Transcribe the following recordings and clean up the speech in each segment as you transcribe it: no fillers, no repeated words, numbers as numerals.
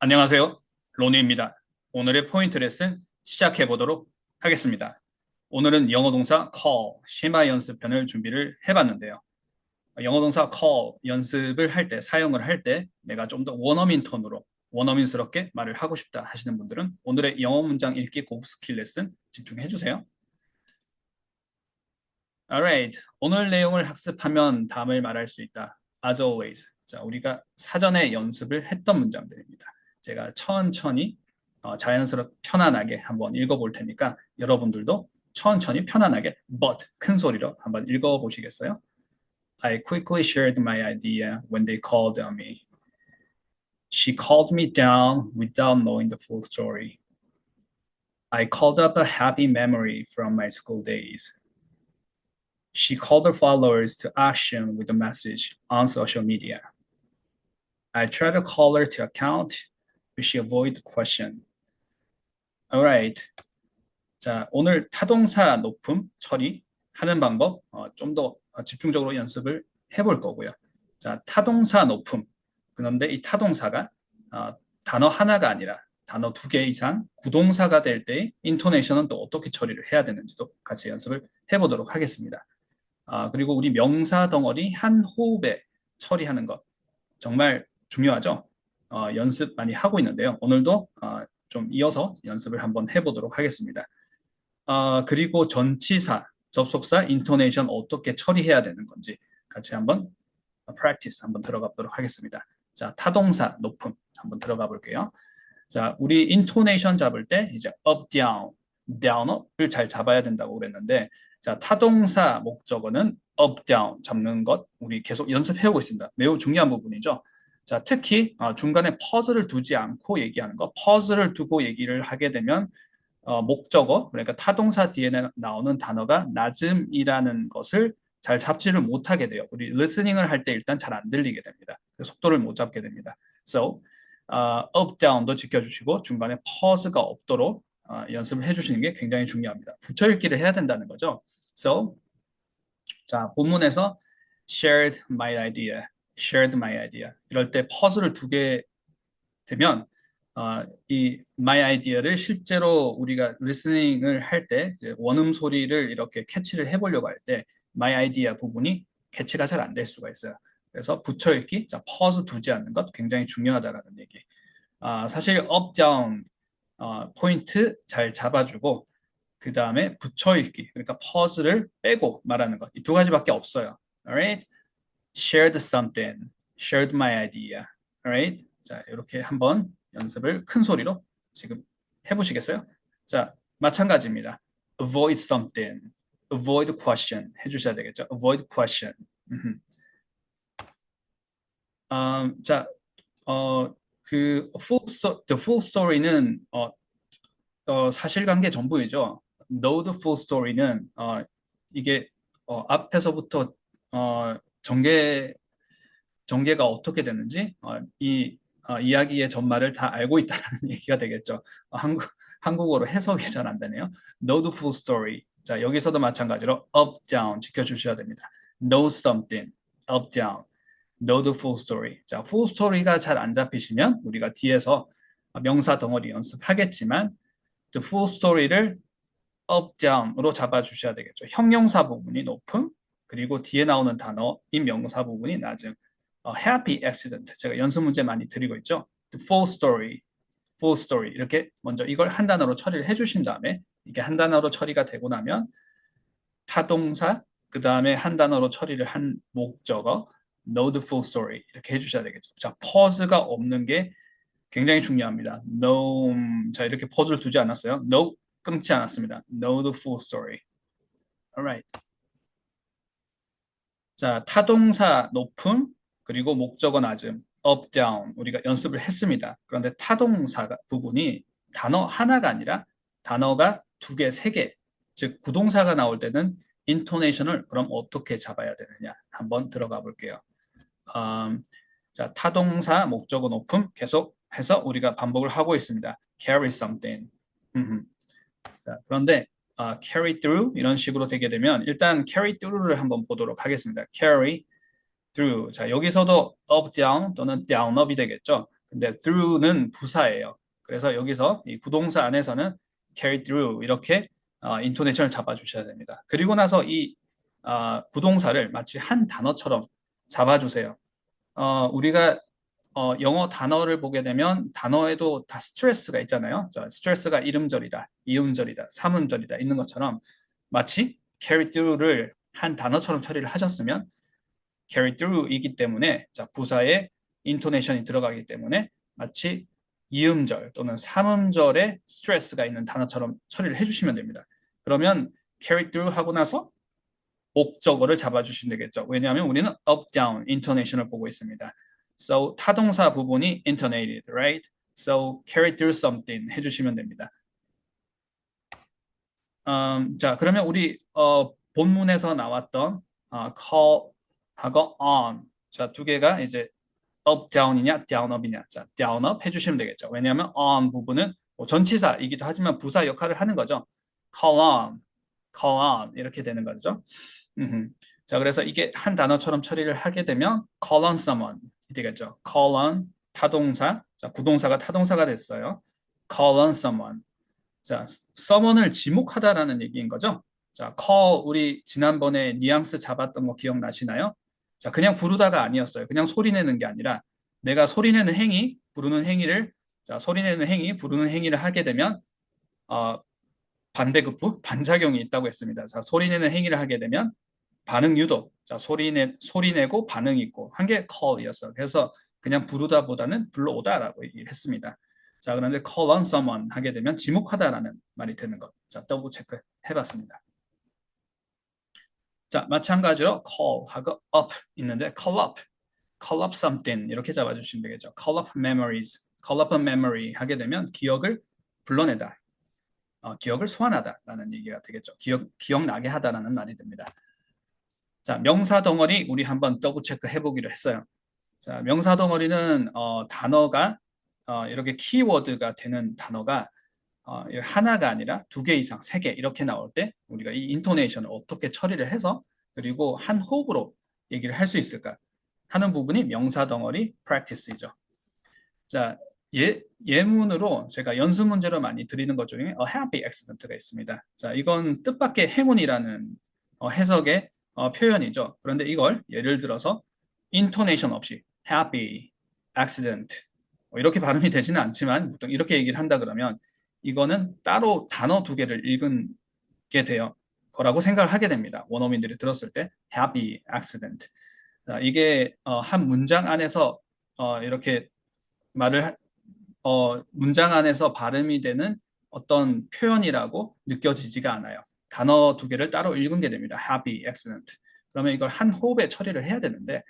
안녕하세요. 로니입니다. 오늘의 포인트 레슨 시작해 보도록 하겠습니다. 오늘은 영어 동사 call, 심화 연습편을 준비를 해봤는데요. 영어 동사 call 연습을 할 때, 사용을 할 때 내가 좀 더 원어민 톤으로, 원어민스럽게 말을 하고 싶다 하시는 분들은 오늘의 영어 문장 읽기 고급 스킬 레슨 집중해 주세요. Alright. 오늘 내용을 학습하면 다음을 말할 수 있다. As always. 자, 우리가 사전에 연습을 했던 문장들입니다. 제가 천천히 자연스럽게 편안하게 한번 읽어볼 테니까 여러분들도 천천히 편안하게 but 큰 소리로 한번 읽어보시겠어요? I quickly shared my idea when they called on me. She called me down without knowing the full story. I called up a happy memory from my school days. She called her followers to action with a message on social media. I tried to call her to account, but she avoided the question. Alright. 자, 오늘 타동사 높음 처리하는 방법 좀 더 집중적으로 연습을 해볼 거고요. 자, 타동사 높음. 그런데 이 타동사가 단어 하나가 아니라 단어 두 개 이상 구동사가 될 때의 인토네이션은 또 어떻게 처리를 해야 되는지도 같이 연습을 해보도록 하겠습니다. 그리고 우리 명사 덩어리 한 호흡에 처리하는 것 정말 중요하죠. 연습 많이 하고 있는데요. 오늘도 좀 이어서 연습을 한번 해보도록 하겠습니다. 그리고 전치사, 접속사, 인토네이션 어떻게 처리해야 되는 건지 같이 한번 practice 한번 들어가 보도록 하겠습니다. 자, 타동사 높음 한번 들어가 볼게요. 자, 우리 인토네이션 잡을 때 이제 up, down, down, up을 잘 잡아야 된다고 그랬는데 자, 타동사 목적어는 up, down 잡는 것 우리 계속 연습해오고 있습니다. 매우 중요한 부분이죠. 자, 특히 중간에 퍼즐을 두지 않고 얘기하는 거, 퍼즐을 두고 얘기를 하게 되면 목적어, 그러니까 타동사 뒤에 나오는 단어가 낮음이라는 것을 잘 잡지를 못하게 돼요. 우리 리스닝을 할 때 일단 잘 안 들리게 됩니다. 속도를 못 잡게 됩니다. So, up, down도 지켜주시고 중간에 pause가 없도록 연습을 해주시는 게 굉장히 중요합니다. 붙여 읽기를 해야 된다는 거죠. So, 자, 본문에서 shared my idea, shared my idea. 이럴 때 pause를 두게 되면 이 my idea를 실제로 우리가 리스닝을 할 때 원음 소리를 이렇게 캐치를 해보려고 할 때 my idea 부분이 캐치가 잘 안 될 수가 있어요. 그래서 붙여 읽기, 자, pause 두지 않는 것 굉장히 중요하다라는 얘기. 사실 up, down 포인트 잘 잡아주고 그 다음에 붙여 읽기, 그러니까 pause를 빼고 말하는 것. 이 두 가지밖에 없어요. Alright? Shared something, shared my idea. Alright? 자, 이렇게 한번 연습을 큰 소리로 지금 해보시겠어요? 자, 마찬가지입니다. Avoid something, avoid question 해주셔야 되겠죠? Avoid question. 자, the full story는 사실관계 전부이죠. Know the full story는 이게 앞에서부터 전개가 어떻게 되는지 이 이야기의 전말을 다 알고 있다는 얘기가 되겠죠. 한국어로 해석이 잘 안 되네요. Know the full story. 자, 여기서도 마찬가지로 up, down 지켜주셔야 됩니다. Know something, up, down. Know the full story. 자, full story가 잘 안 잡히시면 우리가 뒤에서 명사 덩어리 연습하겠지만 the full story를 up, down으로 잡아주셔야 되겠죠. 형용사 부분이 높음, 그리고 뒤에 나오는 단어인 명사 부분이 낮음. happy accident. 제가 연습 문제 많이 드리고 있죠. The full story, full story. 이렇게 먼저 이걸 한 단어로 처리를 해주신 다음에 이게 한 단어로 처리가 되고 나면 타동사, 그 다음에 한 단어로 처리를 한 목적어, know the full story. 이렇게 해주셔야 되겠죠. 자, pause가 없는 게 굉장히 중요합니다. No, 자, 이렇게 pause를 두지 않았어요. No, 끊지 않았습니다. Know the full story. Alright. 자, 타동사 높음, 그리고 목적어 낮음, up, down 우리가 연습을 했습니다. 그런데 타동사 부분이 단어 하나가 아니라 단어가 두 개, 세 개, 즉 구동사가 나올 때는 인토네이션을 그럼 어떻게 잡아야 되느냐 한번 들어가 볼게요. 자, 타동사 목적어 높음 계속 해서 우리가 반복을 하고 있습니다. carry something. 자, 그런데 carry through 이런 식으로 되게 되면 일단 carry through를 한번 보도록 하겠습니다. carry through. 자, 여기서도 up, down 또는 down, up이 되겠죠. 근데 through는 부사예요. 그래서 여기서 이 부동사 안에서는 carry through 이렇게 인토네이션을 잡아주셔야 됩니다. 그리고 나서 이 부동사를 마치 한 단어처럼 잡아주세요. 우리가 영어 단어를 보게 되면 단어에도 다 스트레스가 있잖아요. 자, 스트레스가 이름절이다, 이음절이다, 삼음절이다 있는 것처럼 마치 carry through를 한 단어처럼 처리를 하셨으면 carry through이기 때문에 자, 부사에 인토네이션이 들어가기 때문에 마치 이음절 또는 삼음절에 스트레스가 있는 단어처럼 처리를 해주시면 됩니다. 그러면 carry through 하고 나서 목적어를 잡아주시면 되겠죠. 왜냐하면 우리는 up, down, intonation을 보고 있습니다. So 타동사 부분이 intonated, right? So carry through something 해주시면 됩니다. 자, 그러면 우리 본문에서 나왔던 call하고 on 자, 두 개가 이제 up, down이냐, down, up이냐. 자, down, up 해주시면 되겠죠. 왜냐하면 on 부분은 뭐 전치사이기도 하지만 부사 역할을 하는 거죠. call on 이렇게 되는 거죠. 자, 그래서 이게 한 단어처럼 처리를 하게 되면 call on someone 이 되겠죠. call on 타동사, 자, 부동사가 타동사가 됐어요. call on someone. 자, someone을 지목하다라는 얘기인 거죠. 자, call 우리 지난번에 뉘앙스 잡았던 거 기억나시나요? 자, 그냥 부르다가 아니었어요. 그냥 소리내는 게 아니라 내가 소리내는 행위, 부르는 행위를 자, 소리내는 행위, 부르는 행위를 하게 되면 반대급부, 반작용이 있다고 했습니다. 자, 소리내는 행위를 하게 되면 반응 유도. 자, 소리내고 반응이 있고 한 게 call이었어. 그래서 그냥 부르다보다는 불러오다라고 얘기를 했습니다. 자, 그런데 call on someone 하게 되면 지목하다라는 말이 되는 것. 자, 더블 체크 해봤습니다. 자, 마찬가지로 call하고 up 있는데 call up something 이렇게 잡아주시면 되겠죠. call up memories, call up a memory 하게 되면 기억을 불러내다, 기억을 소환하다라는 얘기가 되겠죠. 기억나게 하다라는 말이 됩니다. 자, 명사 덩어리 우리 한번 더블 체크 해보기로 했어요. 자, 명사 덩어리는 단어가 이렇게 키워드가 되는 단어가 하나가 아니라 두 개 이상, 세 개 이렇게 나올 때 우리가 이 인토네이션을 어떻게 처리를 해서 그리고 한 호흡으로 얘기를 할 수 있을까 하는 부분이 명사 덩어리 practice이죠. 자, 예문으로 제가 연습 문제로 많이 드리는 것 중에 a happy accident가 있습니다. 자, 이건 뜻밖의 행운이라는 해석의 표현이죠. 그런데 이걸 예를 들어서 인토네이션 없이 happy accident 이렇게 발음이 되지는 않지만 보통 이렇게 얘기를 한다 그러면 이거는 따로 단어 두 개를 읽게 돼요. 거라고 생각을 하게 됩니다. 원어민들이 들었을 때 happy accident. 자, 이게 한 문장 안에서 이렇게 말을 문장 안에서 발음이 되는 어떤 표현이라고 느껴지지가 않아요. 단어 두 개를 따로 읽은 게 됩니다. happy, excellent. 그러면 이걸 한 호흡에 처리를 해야 되는데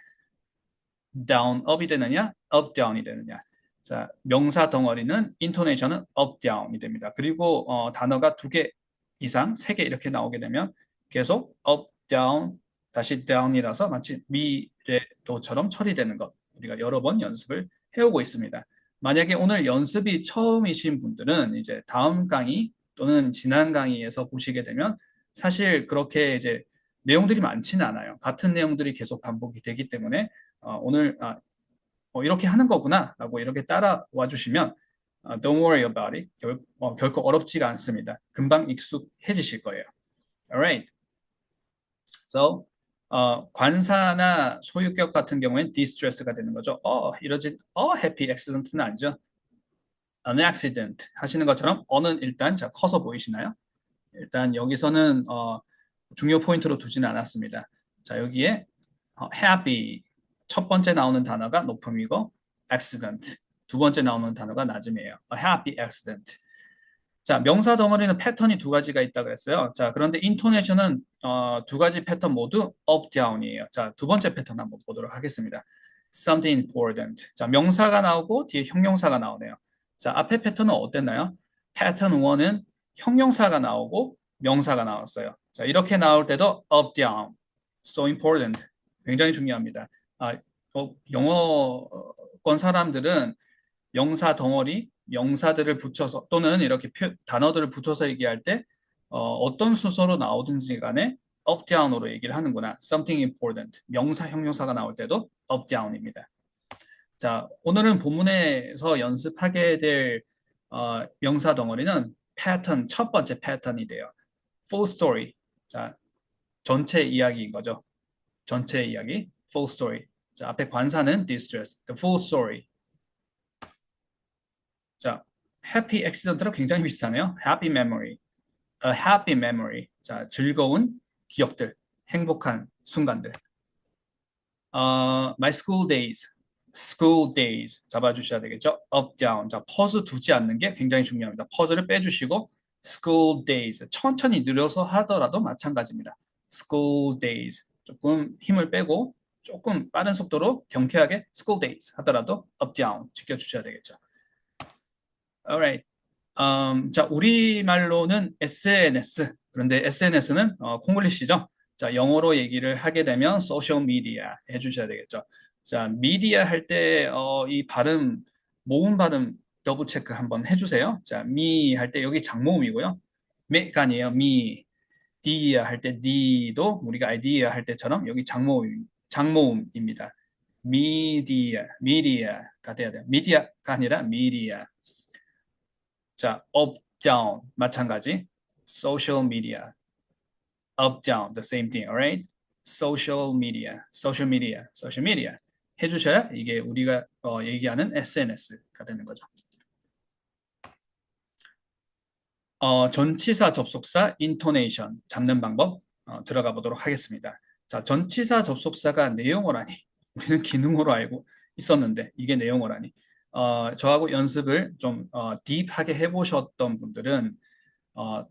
down, up이 되느냐, up, down이 되느냐. 자, 명사 덩어리는 인토네이션은 up, down이 됩니다. 그리고 단어가 두 개 이상, 세 개 이렇게 나오게 되면 계속 up, down, 다시 down이라서 마치 미래도처럼 처리되는 것. 우리가 여러 번 연습을 해오고 있습니다. 만약에 오늘 연습이 처음이신 분들은 이제 다음 강의 또는 지난 강의에서 보시게 되면 사실 그렇게 이제 내용들이 많지는 않아요. 같은 내용들이 계속 반복이 되기 때문에 오늘 이렇게 하는 거구나 라고 이렇게 따라와 주시면 don't worry about it. 결코 어렵지가 않습니다. 금방 익숙해지실 거예요. Alright. So 관사나 소유격 같은 경우에는 distress가 되는 거죠. 이러지 happy accident는 아니죠. an accident 하시는 것처럼 어는 일단 자 커서 보이시나요? 일단 여기서는 중요 포인트로 두지는 않았습니다. 자, 여기에 happy 첫 번째 나오는 단어가 높음이고 accident 두 번째 나오는 단어가 낮음이에요. A happy accident. 자, 명사 덩어리는 패턴이 두 가지가 있다고 했어요. 자, 그런데 인토네이션은 두 가지 패턴 모두 up, down이에요. 자, 두 번째 패턴 한번 보도록 하겠습니다. Something important. 자, 명사가 나오고 뒤에 형용사가 나오네요. 자, 앞에 패턴은 어땠나요? 패턴 1은 형용사가 나오고 명사가 나왔어요. 자, 이렇게 나올 때도 up, down. So important. 굉장히 중요합니다. 영어권 사람들은 명사 덩어리, 명사들을 붙여서 또는 이렇게 단어들을 붙여서 얘기할 때 어떤 순서로 나오든지 간에 up, down으로 얘기를 하는구나. Something important. 명사, 형용사가 나올 때도 up, down입니다. 자, 오늘은 본문에서 연습하게 될 명사 덩어리는 패턴, 첫 번째 패턴이 돼요. full story. 자, 전체 이야기인 거죠. 전체 이야기, full story. 자, 앞에 관사는 distress, the full story. 자, happy accident랑 굉장히 비슷하네요. happy memory, a happy memory. 자, 즐거운 기억들, 행복한 순간들. my school days 잡아주셔야 되겠죠? up, down. 자, pause 두지 않는 게 굉장히 중요합니다. pause를 빼주시고 school days 천천히 느려서 하더라도 마찬가지입니다. school days 조금 힘을 빼고 조금 빠른 속도로 경쾌하게 school days 하더라도 up, down 지켜주셔야 되겠죠. Alright. 자, 우리말로는 SNS. 그런데 SNS는 콩글리시죠. 자, 영어로 얘기를 하게 되면 소셜 미디어 해주셔야 되겠죠. 자, 미디어 할 때 이 발음, 모음 발음 더블 체크 한번 해주세요. 자, 미 할 때 여기 장모음이고요. 메가 아니에요. 미. 디어 할 때 디도 우리가 아이디어 할 때처럼 여기 장모음입니다. 미디어가 돼야 돼요. 미디어가 아니라 미디어. 자, up, down 마찬가지. social media, up, down, the same thing, alright? social media 해주셔야 이게 우리가 얘기하는 SNS가 되는 거죠. 전치사 접속사 intonation 잡는 방법 들어가 보도록 하겠습니다. 자, 전치사 접속사가 내용어라니 우리는 기능어로 알고 있었는데 이게 내용어라니 저하고 연습을 좀 딥하게 해보셨던 분들은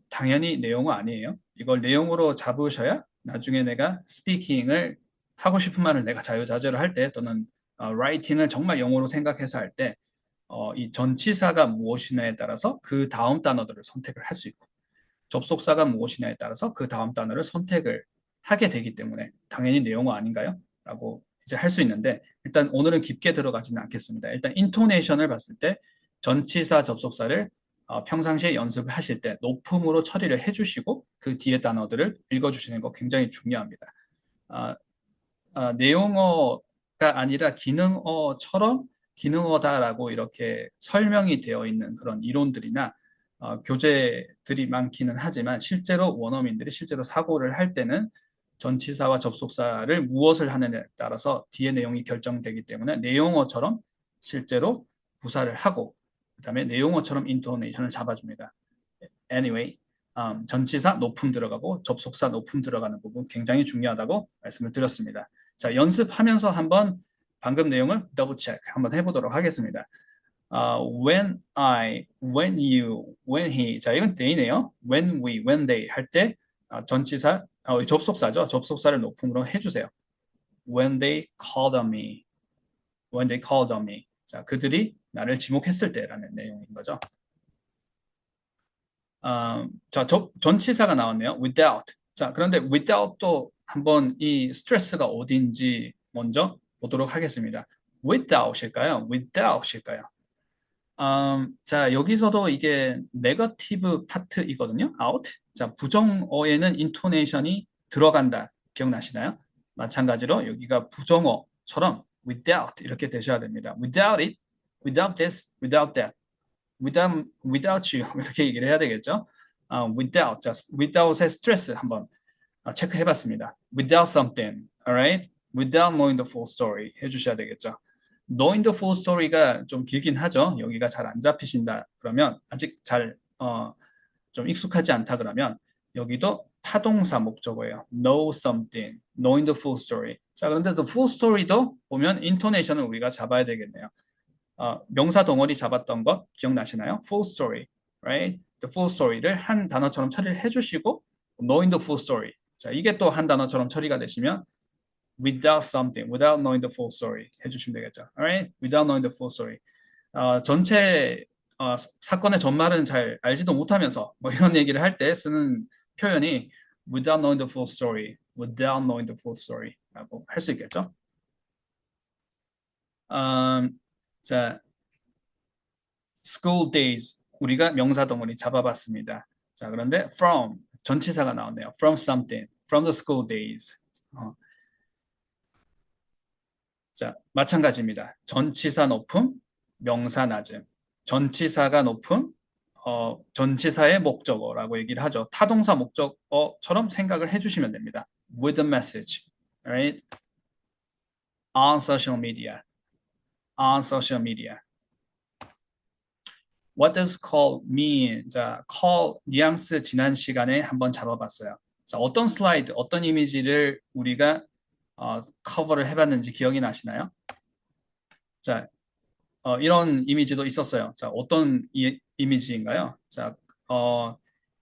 당연히 내용어 아니에요. 이걸 내용으로 잡으셔야 나중에 내가 스피킹을 하고 싶은 말을 내가 자유자재로 할 때 또는 라이팅을 정말 영어로 생각해서 할 때 이 전치사가 무엇이냐에 따라서 그 다음 단어들을 선택을 할 수 있고 접속사가 무엇이냐에 따라서 그 다음 단어를 선택을 하게 되기 때문에 당연히 내용어 아닌가요? 라고 이제 할 수 있는데 일단 오늘은 깊게 들어가지는 않겠습니다. 일단 인토네이션을 봤을 때 전치사 접속사를 평상시에 연습을 하실 때 높음으로 처리를 해주시고 그 뒤에 단어들을 읽어주시는 거 굉장히 중요합니다. 아, 내용어가 아니라 기능어처럼 기능어다라고 이렇게 설명이 되어 있는 그런 이론들이나 교재들이 많기는 하지만 실제로 원어민들이 실제로 사고를 할 때는 전치사와 접속사를 무엇을 하느냐에 따라서 뒤에 내용이 결정되기 때문에 내용어처럼 실제로 구사를 하고 그다음에 내용어처럼 인토네이션을 잡아줍니다. Anyway, 전치사 높음 들어가고 접속사 높음 들어가는 부분 굉장히 중요하다고 말씀을 드렸습니다. 자, 연습하면서 한번 방금 내용을 더블 체크 한번 해보도록 하겠습니다. when I, when you, when he. 자, 이건 they네요. when we, when they 할 때 전치사, 접속사죠. 접속사를 높음으로 해주세요. when they called on me. when they called on me. 자, 그들이 나를 지목했을 때라는 내용인 거죠. 자, 전치사가 나왔네요. without. 자, 그런데 without도 한번 이 스트레스가 어딘지 먼저 보도록 하겠습니다. without일까요? without일까요? 자, 여기서도 이게 네거티브 파트이거든요. out. 자, 부정어에는 인토네이션이 들어간다. 기억나시나요? 마찬가지로 여기가 부정어처럼 without 이렇게 되셔야 됩니다. without it, without this, without that. without you 이렇게 얘기를 해야 되겠죠. without의 스트레스 한번 체크해봤습니다. without something, alright? without knowing the full story 해주셔야 되겠죠. knowing the full story가 좀 길긴 하죠. 여기가 잘 안 잡히신다 그러면 아직 잘 좀 익숙하지 않다 그러면 여기도 타동사 목적어예요. know something, knowing the full story. 자, 그런데 the full story도 보면 인토네이션을 우리가 잡아야 되겠네요. 명사 덩어리 잡았던 것 기억나시나요? full story, right? the full story를 한 단어처럼 처리를 해주시고 knowing the full story. 자, 이게 또 한 단어처럼 처리가 되시면 without something, without knowing the full story 해주시면 되겠죠. Alright? without knowing the full story. 전체 사건의 전말은 잘 알지도 못하면서 뭐 이런 얘기를 할 때 쓰는 표현이 without knowing the full story, without knowing the full story라고 할 수 있겠죠. 자, school days 우리가 명사 덩어리 잡아봤습니다. 자, 그런데 from 전치사가 나왔네요. from something, from the school days. 자, 마찬가지입니다. 전치사 높음, 명사 낮음. 전치사가 높음, 전치사의 목적어라고 얘기를 하죠. 타동사 목적어처럼 생각을 해주시면 됩니다. With a message, right? On social media, on social media. What does call mean? 자, call 뉘앙스 지난 시간에 한번 잡아봤어요. 자, 어떤 슬라이드, 어떤 이미지를 우리가 커버를 해봤는지 기억이 나시나요? 자, 이런 이미지도 있었어요. 자, 어떤 이미지인가요? 자,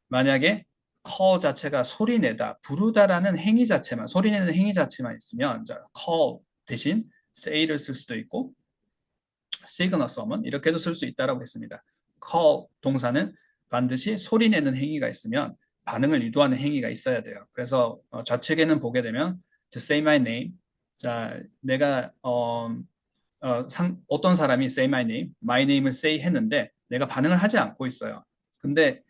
만약에 call 자체가 소리내다, 부르다라는 행위 자체만, 소리내는 행위 자체만 있으면, 자, call 대신 say를 쓸 수도 있고, signal summon 이렇게도 쓸 수 있다라고 했습니다. call 동사는 반드시 소리내는 행위가 있으면 반응을 유도하는 행위가 있어야 돼요. 그래서 좌측에는 보게 되면 to say my name, 자, 내가 어떤 사람이 say my name을 say 했는데 내가 반응을 하지 않고 있어요. 근데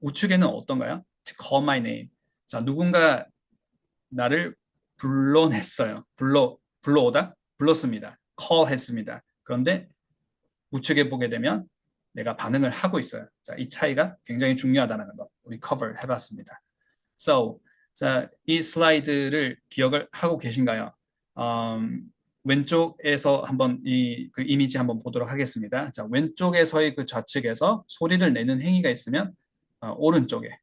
우측에는 어떤가요? To call my name. 자, 누군가 나를 불러냈어요. 불러오다? 불렀습니다. call 했습니다. 그런데 우측에 보게 되면 내가 반응을 하고 있어요. 자, 이 차이가 굉장히 중요하다는 거 우리 커버 해봤습니다. So, 자, 이 슬라이드를 기억을 하고 계신가요? 왼쪽에서 한번 그 이미지 한번 보도록 하겠습니다. 자, 왼쪽에서의 그 좌측에서 소리를 내는 행위가 있으면 오른쪽에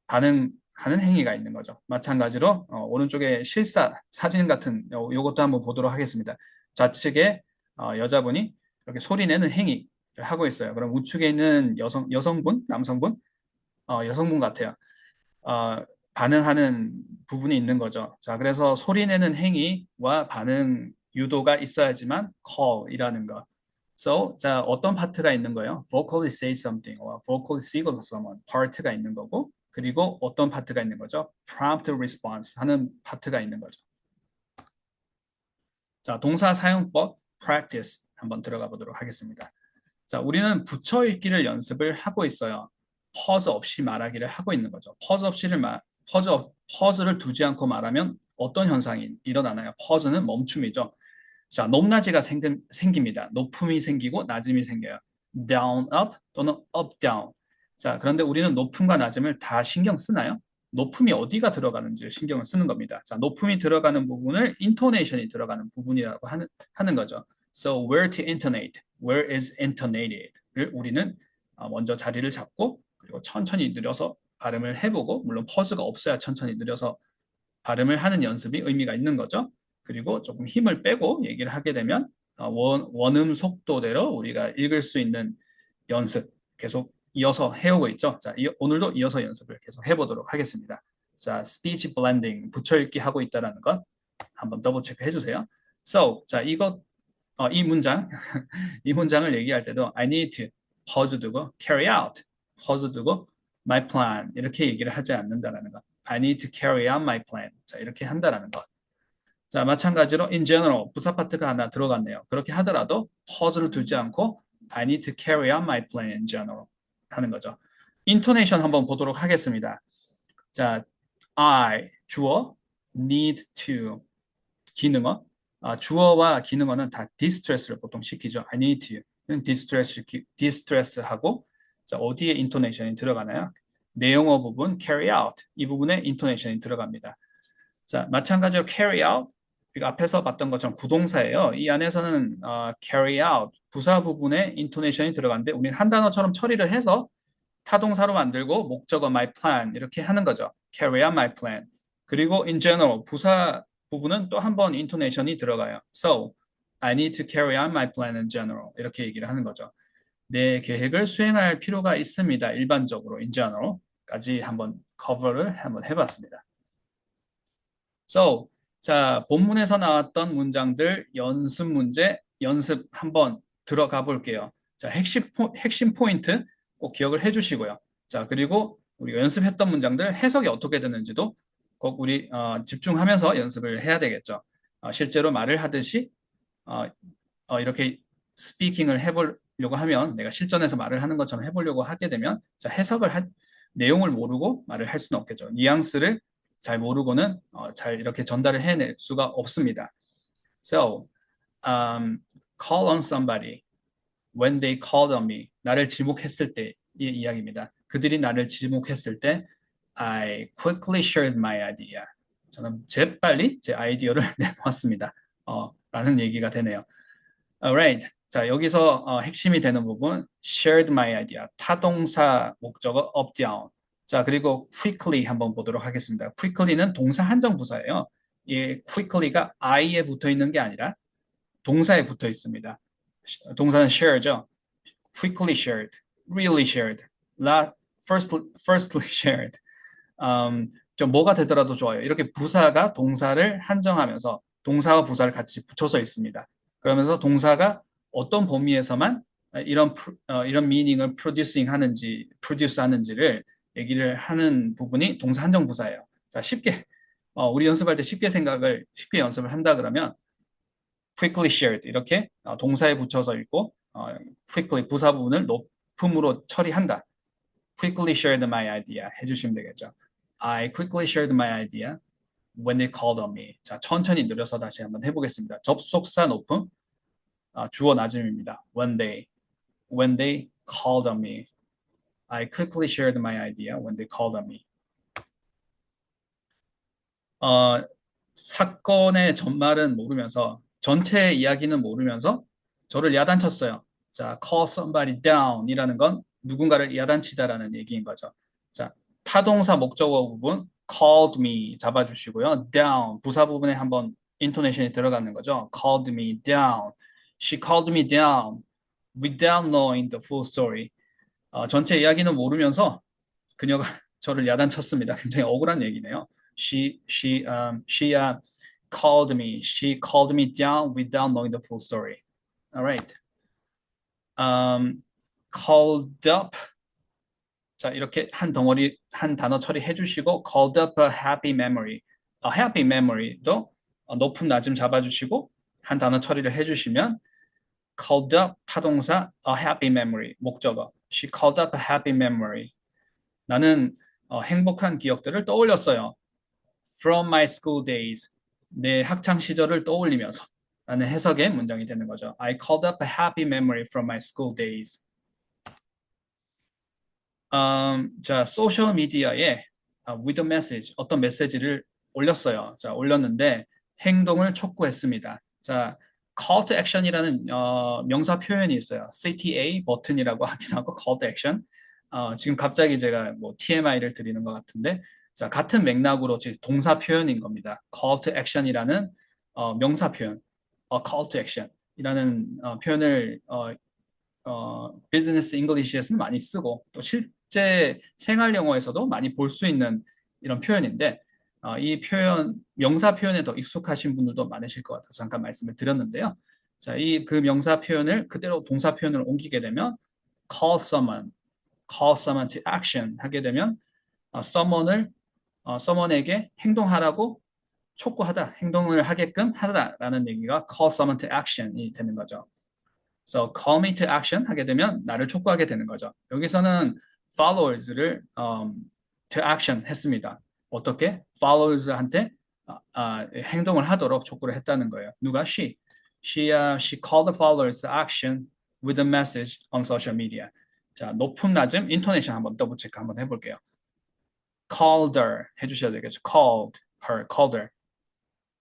반응하는 행위가 있는 거죠. 마찬가지로 오른쪽에 실사 사진 같은 요것도 한번 보도록 하겠습니다. 좌측에 여자분이 이렇게 소리 내는 행위를 하고 있어요. 그럼 우측에 있는 여성분, 남성분, 여성분 같아요. 반응하는 부분이 있는 거죠. 자, 그래서 소리 내는 행위와 반응 유도가 있어야지만 call이라는 거. So, 자, 어떤 파트가 있는 거예요? vocally say something, vocally signal someone, 파트가 있는 거고, 그리고 어떤 파트가 있는 거죠? prompt response 하는 파트가 있는 거죠. 자, 동사 사용법 practice 한번 들어가 보도록 하겠습니다. 자, 우리는 붙여 읽기를 연습을 하고 있어요. 퍼즈 없이 말하기를 하고 있는 거죠. 퍼즈를 두지 않고 말하면 어떤 현상이 일어나나요? 퍼즈는 멈춤이죠. 자, 높낮이가 생깁니다. 높음이 생기고 낮음이 생겨요. down, up 또는 up, down. 자, 그런데 우리는 높음과 낮음을 다 신경 쓰나요? 높음이 어디가 들어가는지 신경을 쓰는 겁니다. 자, 높음이 들어가는 부분을 intonation이 들어가는 부분이라고 하는 거죠. So, where to intonate? Where is intonated?를 우리는 먼저 자리를 잡고 그리고 천천히 느려서 발음을 해보고 물론 퍼즈가 없어야 천천히 느려서 발음을 하는 연습이 의미가 있는 거죠. 그리고 조금 힘을 빼고 얘기를 하게 되면 원음 속도대로 우리가 읽을 수 있는 연습 계속 이어서 해오고 있죠. 자, 오늘도 이어서 연습을 계속 해보도록 하겠습니다. 자, speech blending 붙여읽기 하고 있다는 것 한번 더블 체크 해주세요. So, 자, 이 문장 이 문장을 얘기할 때도 I need to pause 두고 carry out pause 두고 my plan 이렇게 얘기를 하지 않는다라는 것. I need to carry out my plan. 자, 이렇게 한다라는 것. 자, 마찬가지로 in general 부사 파트가 하나 들어갔네요. 그렇게 하더라도 pause를 두지 않고 I need to carry out my plan in general 하는 거죠. intonation 한번 보도록 하겠습니다. 자, I 주어 need to 기능어 주어와 기능어는 다 distress를 보통 시키죠. I need to distress하고 자, 어디에 intonation이 들어가나요? 내용어 부분 carry out 이 부분에 intonation이 들어갑니다. 자, 마찬가지로 carry out 우리가 앞에서 봤던 것처럼 구동사예요. 이 안에서는 carry out 부사 부분에 intonation이 들어가는데 우리는 한 단어처럼 처리를 해서 타동사로 만들고 목적어 my plan 이렇게 하는 거죠. carry out my plan. 그리고 in general 부사 부분은 또 한 번 intonation이 들어가요. So, I need to carry out my plan in general 이렇게 얘기를 하는 거죠. 내 계획을 수행할 필요가 있습니다. 일반적으로 in general까지 한번 커버를 한번 해봤습니다. So, 자, 본문에서 나왔던 문장들 연습 문제 연습 한번 들어가 볼게요. 자, 핵심 포인트 꼭 기억을 해주시고요. 자, 그리고 우리가 연습했던 문장들 해석이 어떻게 되는지도 꼭 우리 집중하면서 연습을 해야 되겠죠. 실제로 말을 하듯이 이렇게 스피킹을 해보려고 하면 내가 실전에서 말을 하는 것처럼 해보려고 하게 되면 자, 내용을 모르고 말을 할 수는 없겠죠. 뉘앙스를 잘 모르고는 잘 이렇게 전달을 해낼 수가 없습니다. So, call on somebody when they called on me. 나를 지목했을 때의 이야기입니다. 그들이 나를 지목했을 때 I quickly shared my idea. 저는 재빨리 제 아이디어를 내놓았습니다. 라는 얘기가 되네요. Alright. 자, 여기서 핵심이 되는 부분 shared my idea. 타동사 목적어 up down. 자, 그리고 quickly 한번 보도록 하겠습니다. quickly는 동사 한정 부사예요. 이 quickly가 I에 붙어 있는 게 아니라 동사에 붙어 있습니다. 동사는 share죠. quickly shared, really shared, firstly shared. 좀 뭐가 되더라도 좋아요. 이렇게 부사가 동사를 한정하면서 동사와 부사를 같이 붙여서 있습니다. 그러면서 동사가 어떤 범위에서만 이런 미닝을 produce 하는지를 얘기를 하는 부분이 동사 한정 부사예요. 자, 쉽게 우리 연습할 때 쉽게 연습을 한다 그러면 quickly shared 이렇게 동사에 붙여서 읽고 quickly 부사 부분을 높음으로 처리한다. quickly shared my idea 해주시면 되겠죠. I quickly shared my idea when they called on me. 자, 천천히 느려서 다시 한번 해보겠습니다. 접속사 높음, 주어 낮음입니다. When they called on me. I quickly shared my idea when they called on me. 사건의 전말은 모르면서 전체 이야기는 모르면서 저를 야단쳤어요. 자, call somebody down 이라는 건 누군가를 야단치다라는 얘기인 거죠. 자, 타동사 목적어 부분 called me 잡아주시고요. down 부사 부분에 한번 인토네이션이 들어가는 거죠. called me down. She called me down without knowing the full story. 전체 이야기는 모르면서 그녀가 저를 야단쳤습니다. 굉장히 억울한 얘기네요. She called me. She called me down without knowing the full story. All right. Called up. 자, 이렇게 한 덩어리, 한 단어 처리해 주시고 called up a happy memory. A happy memory도 높음 낮음 잡아주시고 한 단어 처리를 해주시면 called up 타동사 a happy memory 목적어. She called up a happy memory. 나는 행복한 기억들을 떠올렸어요. From my school days. 내 학창 시절을 떠올리면서 라는 해석의 문장이 되는 거죠. I called up a happy memory from my school days. 자, 소셜 미디어에 with a message, 어떤 메시지를 올렸어요. 자, 올렸는데 행동을 촉구했습니다. 자, call to action이라는 명사 표현이 있어요. CTA 버튼이라고 하기도 하고 call to action. 지금 갑자기 제가 뭐 TMI를 드리는 것 같은데, 자, 같은 맥락으로 지금 동사 표현인 겁니다. call to action이라는 명사 표현, call to action이라는 표현을 비즈니스 잉글리시에서는 많이 쓰고 또 실제 생활 영어에서도 많이 볼 수 있는 이런 표현인데 이 표현 명사 표현에 더 익숙하신 분들도 많으실 것 같아서 잠깐 말씀을 드렸는데요. 자, 그 명사 표현을 그대로 동사 표현을 옮기게 되면 call someone to action 하게 되면 someone에게 행동하라고 촉구하다, 행동을 하게끔 하다라는 얘기가 call someone to action이 되는 거죠. So call me to action 하게 되면 나를 촉구하게 되는 거죠. 여기서는 followers를 to action 했습니다. 어떻게? followers한테 행동을 하도록 촉구를 했다는 거예요. 누가? She called the followers to action with a message on social media. 자, 높음 낮음 인토네이션 한번 더블 체크 한번 해볼게요. called her 해주셔야 되겠죠. called her.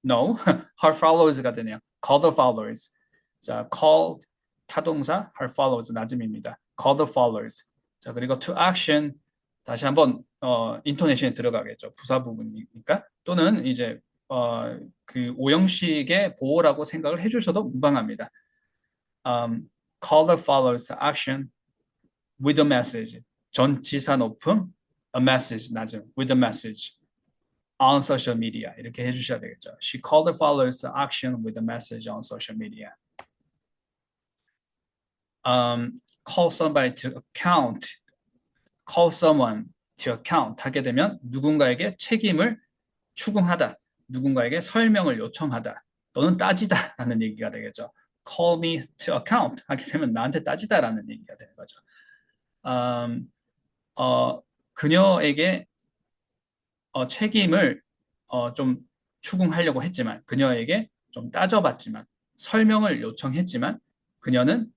No, her followers가 되네요. call the followers. 자, called 타동사 her followers 낮음입니다. call the followers. 자, 그리고 to action 다시 한번 인토네이션에 들어가겠죠. 부사 부분이니까 또는 이제 그 오형식의 보호라고 생각을 해주셔도 무방합니다. call the followers to action with a message. 전치사 높음 a message 낮음 with a message on social media 이렇게 해주셔야 되겠죠. She called the followers to action with a message on social media. Call somebody to account, call someone to account 하게 되면 누군가에게 책임을 추궁하다, 누군가에게 설명을 요청하다 또는 따지다라는 얘기가 되겠죠. Call me to account 하게 되면 나한테 따지다라는 얘기가 되는 거죠. 그녀에게 책임을 좀 추궁하려고 했지만 그녀에게 좀 따져봤지만 설명을 요청했지만 그녀는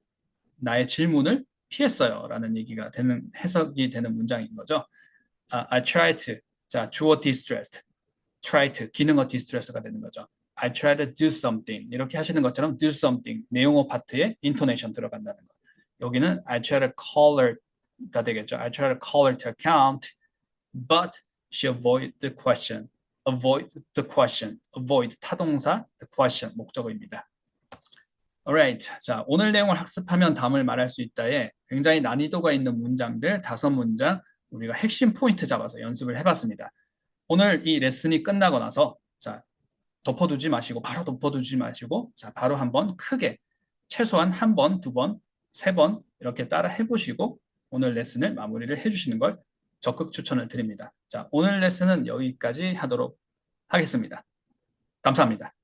나의 질문을 피했어요. 라는 얘기가 되는 해석이 되는 문장인 거죠. I tried to. 자, 주어 distressed. try to. 기능어 distress가 되는 거죠. I try to do something. 이렇게 하시는 것처럼 do something. 내용어 파트에 intonation 들어간다는 거. 여기는 I try to call her가 되겠죠. I try to call her to account, but she avoided the question. avoid the question. avoid 타동사, the question 목적어입니다. Alright. 자, 오늘 내용을 학습하면 다음을 말할 수 있다에 굉장히 난이도가 있는 문장들 5문장 우리가 핵심 포인트 잡아서 연습을 해봤습니다. 오늘 이 레슨이 끝나고 나서 자, 덮어두지 마시고 바로 덮어두지 마시고 자, 바로 한번 크게 최소한 한 번, 두 번, 세 번 이렇게 따라 해보시고 오늘 레슨을 마무리를 해주시는 걸 적극 추천을 드립니다. 자, 오늘 레슨은 여기까지 하도록 하겠습니다. 감사합니다.